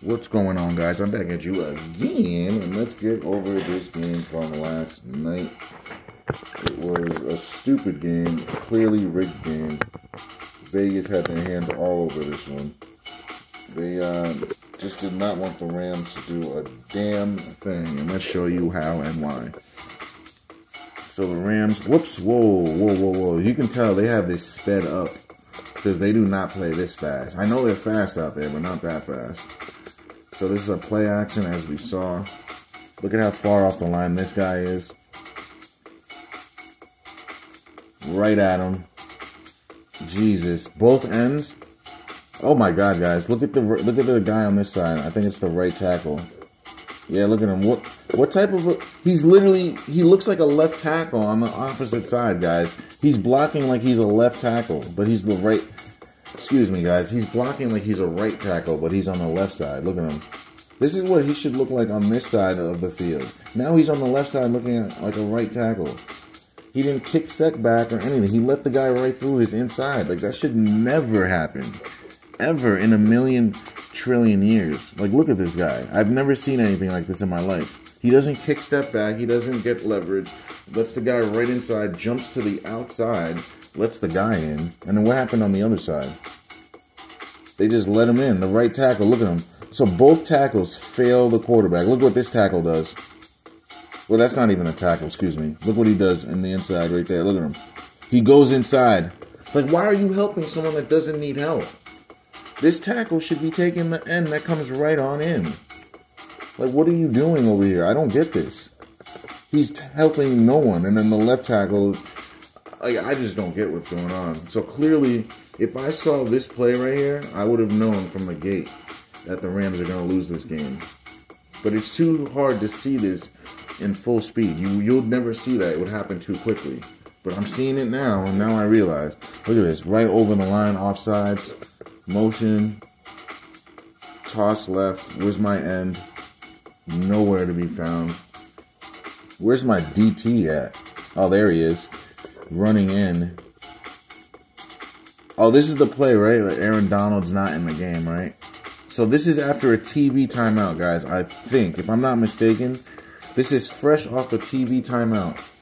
What's going on, guys? I'm back at you again, and let's get over this game from last night. It was a stupid game, clearly rigged game. Vegas had their hands all over this one. They just did not want the Rams to do a damn thing, and let's show you how and why. So the Rams, whoops, whoa. You can tell they have this sped up because they do not play this fast. I know they're fast out there, but not that fast. So this is a play action, as we saw. Look at how far off the line this guy is. Right at him. Jesus, both ends. Oh my God, guys! Look at the guy on this side. I think it's the right tackle. Yeah, look at him. What type of? He looks like a left tackle on the opposite side, guys. He's blocking like he's a left tackle, but he's the right. Excuse me, guys. He's blocking like he's a right tackle, but he's on the left side. Look at him. This is what he should look like on this side of the field. Now he's on the left side looking at like a right tackle. He didn't kick step back or anything. He let the guy right through his inside. Like, that should never happen. Ever in a million trillion years. Like, look at this guy. I've never seen anything like this in my life. He doesn't kick step back. He doesn't get leverage. Lets the guy right inside. Jumps to the outside. Lets the guy in. And then what happened on the other side? They just let him in. The right tackle. Look at him. So both tackles fail the quarterback. Look what this tackle does. Well, that's not even a tackle. Excuse me. Look what he does in the inside right there. Look at him. He goes inside. Like, why are you helping someone that doesn't need help? This tackle should be taking the end that comes right on in. Like, what are you doing over here? I don't get this. He's helping no one. And then the left tackle, like, I just don't get what's going on. So clearly, if I saw this play right here, I would have known from the gate that the Rams are going to lose this game. But it's too hard to see this in full speed. You'll never see that. It would happen too quickly. But I'm seeing it now, and now I realize. Look at this. Right over the line, offsides. Motion, toss left. Where's my end? Nowhere to be found. Where's my DT at? Oh, there he is. Running in. Oh, this is the play, right? Like Aaron Donald's not in the game, right? So this is after a TV timeout, guys. I think, if I'm not mistaken, this is fresh off a TV timeout.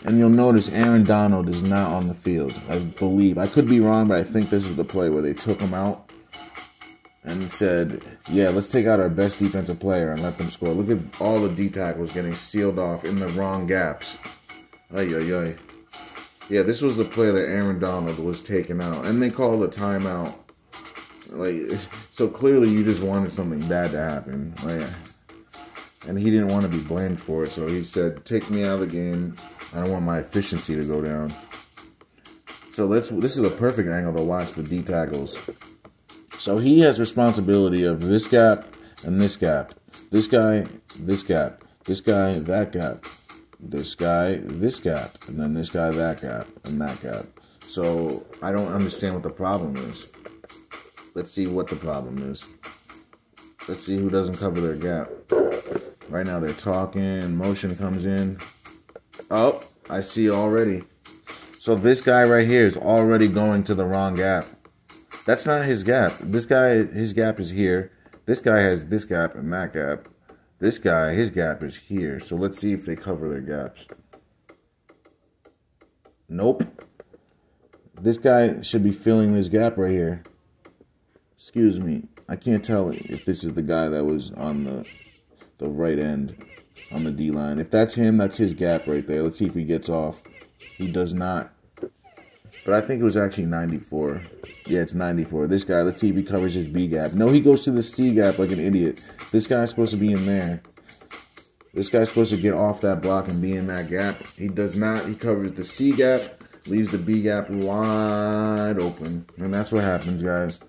And you'll notice Aaron Donald is not on the field, I believe. I could be wrong, but I think this is the play where they took him out and said, yeah, let's take out our best defensive player and let them score. Look at all the D tackles getting sealed off in the wrong gaps. Ay. Yeah, this was the play that Aaron Donald was taken out. And they called a timeout. Like, so clearly you just wanted something bad to happen. Like, and he didn't want to be blamed for it, so he said, take me out of the game. I don't want my efficiency to go down. So this is a perfect angle to watch the D tackles. So he has responsibility of this gap and this gap. This guy, this gap. This guy, that gap. This guy, this gap. And then this guy, that gap. And that gap. So I don't understand what the problem is. Let's see what the problem is. Let's see who doesn't cover their gap. Right now they're talking. Motion comes in. Oh, I see already. So this guy right here is already going to the wrong gap. That's not his gap. This guy, his gap is here. This guy has this gap and that gap. This guy, his gap is here. So let's see if they cover their gaps. Nope. This guy should be filling this gap right here. Excuse me. I can't tell if this is the guy that was on the right end on the D-line. If that's him, that's his gap right there. Let's see if he gets off. He does not. But I think it was actually 94. Yeah, it's 94. This guy, let's see if he covers his B gap. No, he goes to the C gap like an idiot. This guy's supposed to be in there. This guy's supposed to get off that block and be in that gap. He does not. He covers the C gap, leaves the B gap wide open. And that's what happens, guys,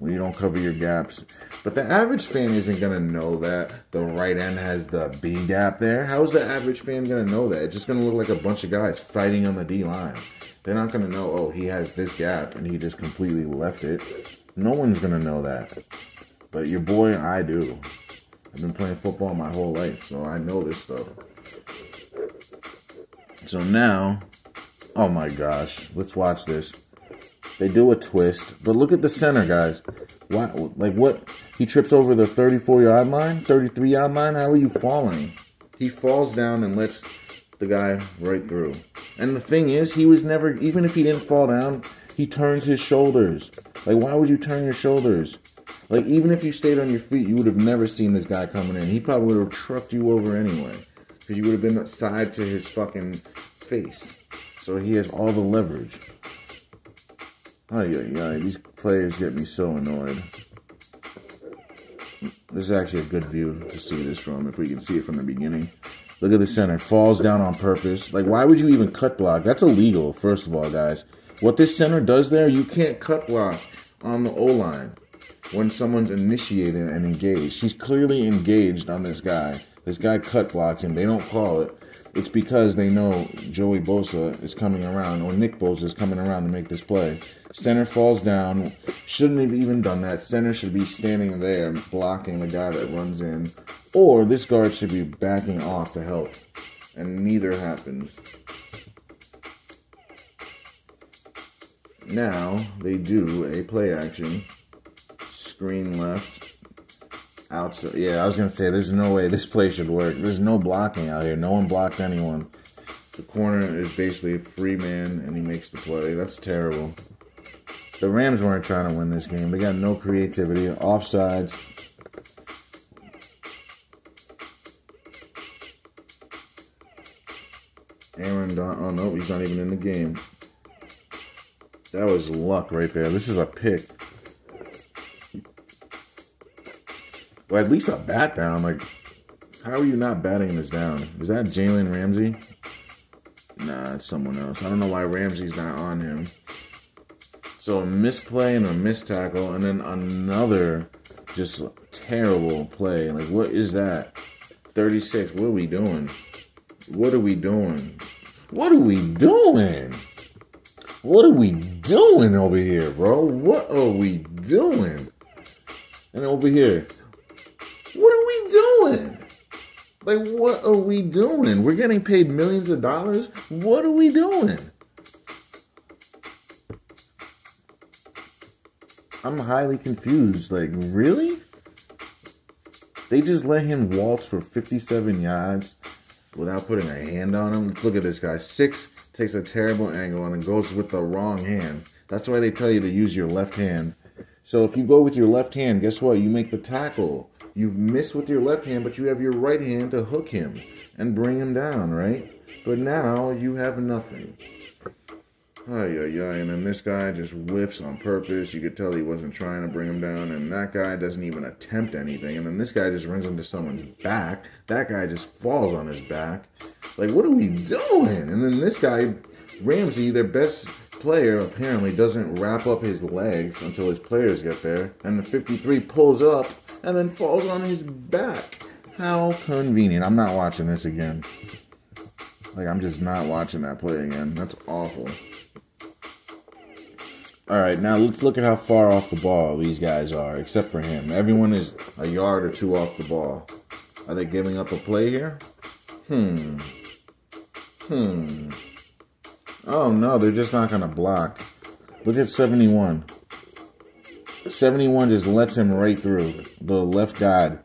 when you don't cover your gaps. But the average fan isn't going to know that the right end has the B gap there. How is the average fan going to know that? It's just going to look like a bunch of guys fighting on the D line. They're not going to know, oh, he has this gap and he just completely left it. No one's going to know that. But your boy, I do. I've been playing football my whole life, so I know this stuff. So now, oh my gosh, let's watch this. They do a twist, but look at the center, guys. What? He trips over the 34-yard line, 33-yard line. How are you falling? He falls down and lets the guy right through. And the thing is, he was never, even if he didn't fall down, he turns his shoulders. Like, why would you turn your shoulders? Like, even if you stayed on your feet, you would have never seen this guy coming in. He probably would have trucked you over anyway. Because you would have been side to his fucking face. So he has all the leverage. Oh, yeah. These players get me so annoyed. This is actually a good view to see this from, if we can see it from the beginning. Look at the center. Falls down on purpose. Like, why would you even cut block? That's illegal, first of all, guys. What this center does there, you can't cut block on the O-line when someone's initiated and engaged. He's clearly engaged on this guy. This guy cut blocks him. They don't call it. It's because they know Joey Bosa is coming around, or Nick Bosa is coming around to make this play. Center falls down. Shouldn't have even done that. Center should be standing there blocking the guy that runs in. Or this guard should be backing off to help. And neither happens. Now they do a play action. Screen left. Outside. Yeah, I was going to say, there's no way this play should work. There's no blocking out here. No one blocked anyone. The corner is basically a free man, and he makes the play. That's terrible. The Rams weren't trying to win this game. They got no creativity. Offsides. Aaron Don. Oh, no, he's not even in the game. That was luck right there. This is a pick. Well, at least a bat down. Like, how are you not batting this down? Is that Jalen Ramsey? Nah, it's someone else. I don't know why Ramsey's not on him. So a misplay and a missed tackle, and then another just terrible play. Like, what is that? 36. What are we doing? What are we doing? What are we doing? What are we doing over here, bro? What are we doing? And over here, what are we doing? Like, what are we doing? We're getting paid millions of dollars? What are we doing? I'm highly confused. Like, really? They just let him waltz for 57 yards without putting a hand on him? Look at this guy. 6 takes a terrible angle and then goes with the wrong hand. That's why they tell you to use your left hand. So if you go with your left hand, guess what? You make the tackle. You miss with your left hand, but you have your right hand to hook him and bring him down, right? But now you have nothing. And then this guy just whiffs on purpose. You could tell he wasn't trying to bring him down, and that guy doesn't even attempt anything. And then this guy just runs into someone's back. That guy just falls on his back. Like, what are we doing? And then this guy, Ramsey, their best player, apparently doesn't wrap up his legs until his players get there. And the 53 pulls up and then falls on his back. How convenient. I'm not watching this again. Like, I'm just not watching that play again. That's awful. Alright, now let's look at how far off the ball these guys are, except for him. Everyone is a yard or two off the ball. Are they giving up a play here? Oh no, they're just not going to block. Look at 71. 71 just lets him right through. The left guard.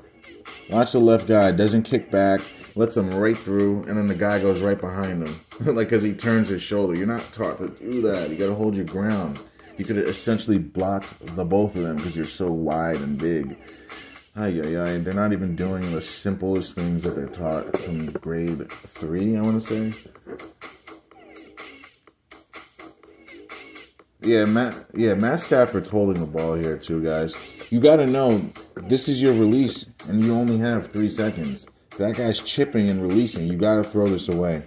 Watch the left guard. Doesn't kick back. Lets him right through. And then the guy goes right behind him. Like, because he turns his shoulder. You're not taught to do that. You got to hold your ground. You could essentially block the both of them because you're so wide and big. They're not even doing the simplest things that they're taught from grade 3, I want to say. Matt Stafford's holding the ball here too, guys. You got to know, this is your release, and you only have 3 seconds. That guy's chipping and releasing. You got to throw this away.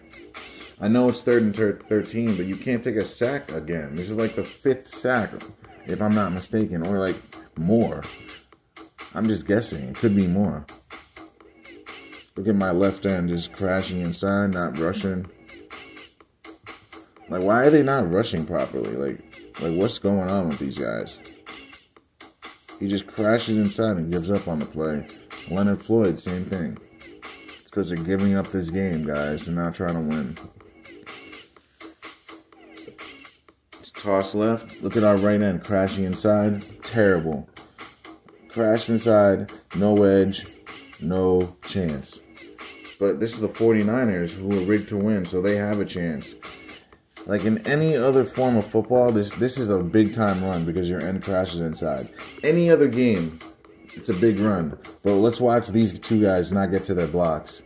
I know it's 3rd and 13, but you can't take a sack again. This is like the 5th sack, if I'm not mistaken, or like more. I'm just guessing. It could be more. Look at my left end just crashing inside, not rushing. Like, why are they not rushing properly? Like what's going on with these guys? He just crashes inside and gives up on the play. Leonard Floyd, same thing. It's because they're giving up this game, guys. They're not trying to win. Toss left. Look at our right end crashing inside. Terrible. Crash inside, no edge, no chance. But this is the 49ers who are rigged to win, so they have a chance. Like in any other form of football, this is a big time run because your end crashes inside. Any other game, it's a big run. But let's watch these two guys not get to their blocks.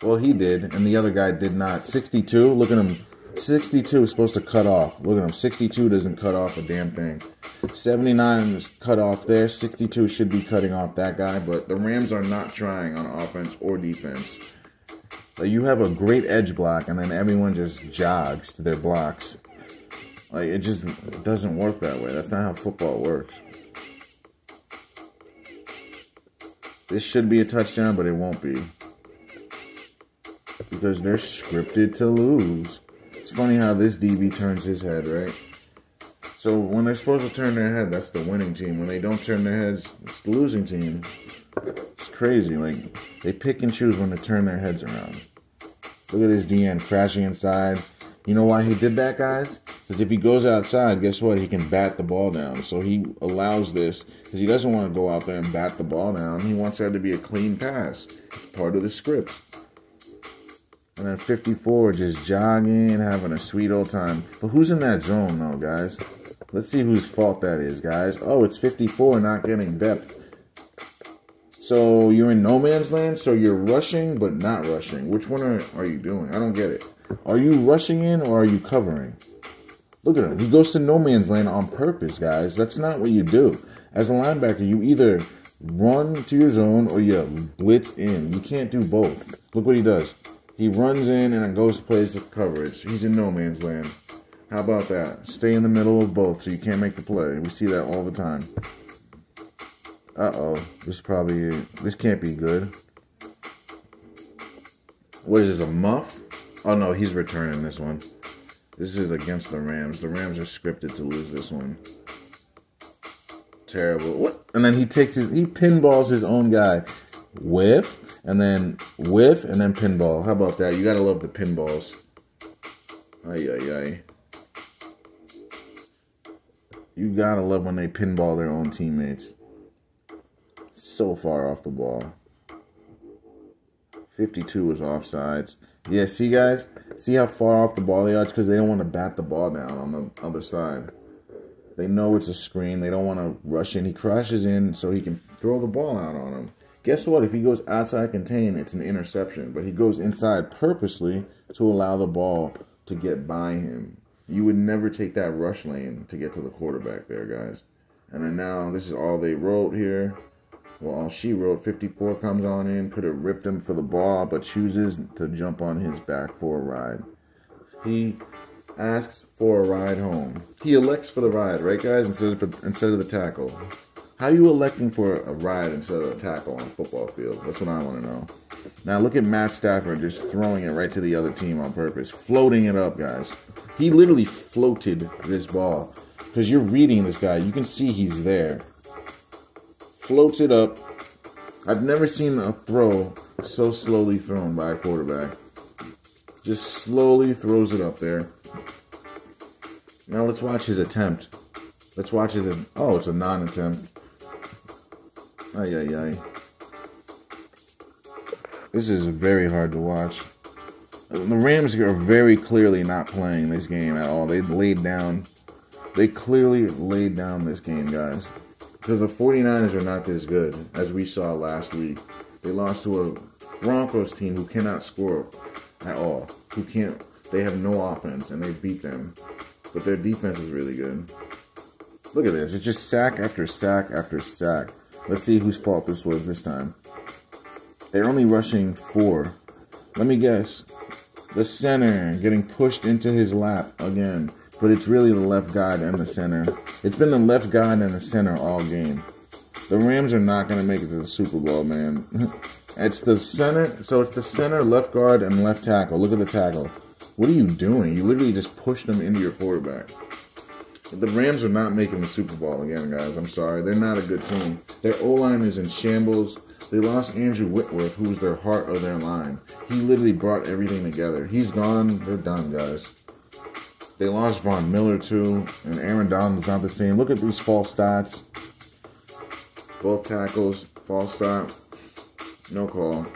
Well, he did, and the other guy did not. 62, look at him. 62 is supposed to cut off. Look at him. 62 doesn't cut off a damn thing. 79 is cut off there. 62 should be cutting off that guy, but the Rams are not trying on offense or defense. Like, you have a great edge block, and then everyone just jogs to their blocks. Like, it doesn't work that way. That's not how football works. This should be a touchdown, but it won't be. Because they're scripted to lose. It's funny how this DB turns his head, right? So when they're supposed to turn their head, that's the winning team. When they don't turn their heads, it's the losing team. It's crazy. Like, they pick and choose when to turn their heads around. Look at this DN crashing inside. You know why he did that, guys? Because if he goes outside, guess what? He can bat the ball down. So he allows this because he doesn't want to go out there and bat the ball down. He wants there to be a clean pass. It's part of the script. And then 54 just jogging, having a sweet old time. But who's in that zone, though, guys? Let's see whose fault that is, guys. Oh, it's 54 not getting depth. So you're in no man's land, so you're rushing but not rushing. Which one are you doing? I don't get it. Are you rushing in or are you covering? Look at him. He goes to no man's land on purpose, guys. That's not what you do. As a linebacker, you either run to your zone or you blitz in. You can't do both. Look what he does. He runs in and then goes to plays the coverage. He's in no man's land. How about that? Stay in the middle of both so you can't make the play. We see that all the time. Uh-oh. This can't be good. What is this, a muff? Oh, no, he's returning this one. This is against the Rams. The Rams are scripted to lose this one. Terrible. What? And then he pinballs his own guy. Whiff, and then pinball. How about that? You gotta love the pinballs. Ay, ay, ay. You gotta love when they pinball their own teammates. So far off the ball. 52 was offsides. Yeah, see, guys? See how far off the ball they are? It's because they don't want to bat the ball down on the other side. They know it's a screen. They don't want to rush in. He crashes in so he can throw the ball out on him. Guess what? If he goes outside contain, it's an interception. But he goes inside purposely to allow the ball to get by him. You would never take that rush lane to get to the quarterback there, guys. And then now, this is all they wrote here. Well, all she wrote, 54 comes on in, could have ripped him for the ball, but chooses to jump on his back for a ride. He asks for a ride home. He elects for the ride, right, guys, instead of the tackle. How are you electing for a ride instead of a tackle on a football field? That's what I want to know. Now, look at Matt Stafford just throwing it right to the other team on purpose. Floating it up, guys. He literally floated this ball. Because you're reading this guy. You can see he's there. Floats it up. I've never seen a throw so slowly thrown by a quarterback. Just slowly throws it up there. Now let's watch his attempt. Let's watch his... Oh, it's a non-attempt. Ay, ay, ay. This is very hard to watch. The Rams are very clearly not playing this game at all. They clearly laid down this game, guys. Because the 49ers are not this good, as we saw last week. They lost to a Broncos team who cannot score at all. They have no offense, and they beat them. But their defense is really good. Look at this. It's just sack after sack after sack. Let's see whose fault this was this time. They're only rushing 4. Let me guess. The center getting pushed into his lap again. But it's really the left guard and the center. It's been the left guard and the center all game. The Rams are not going to make it to the Super Bowl, man. It's the center. So it's the center, left guard, and left tackle. Look at the tackle. What are you doing? You literally just pushed them into your quarterback. The Rams are not making the Super Bowl again, guys. I'm sorry. They're not a good team. Their O-line is in shambles. They lost Andrew Whitworth, who was their heart of their line. He literally brought everything together. He's gone. They're done, guys. They lost Von Miller, too. And Aaron Donald's not the same. Look at these false stats. Both tackles, false start, no call.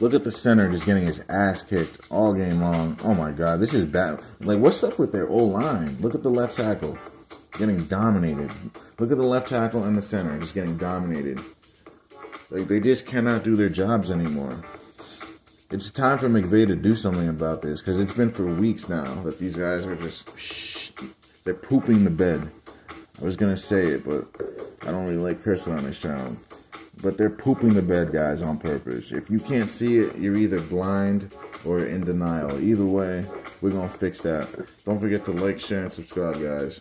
Look at the center just getting his ass kicked all game long. Oh my God, this is bad. Like, what's up with their O-line? Look at the left tackle getting dominated. Look at the left tackle and the center just getting dominated. Like, they just cannot do their jobs anymore. It's time for McVay to do something about this, because it's been for weeks now that these guys are just, they're pooping the bed. I was going to say it, but I don't really like cursing on this channel. But they're pooping the bed, guys, on purpose. If you can't see it, you're either blind or in denial. Either way, we're going to fix that. Don't forget to like, share, and subscribe, guys.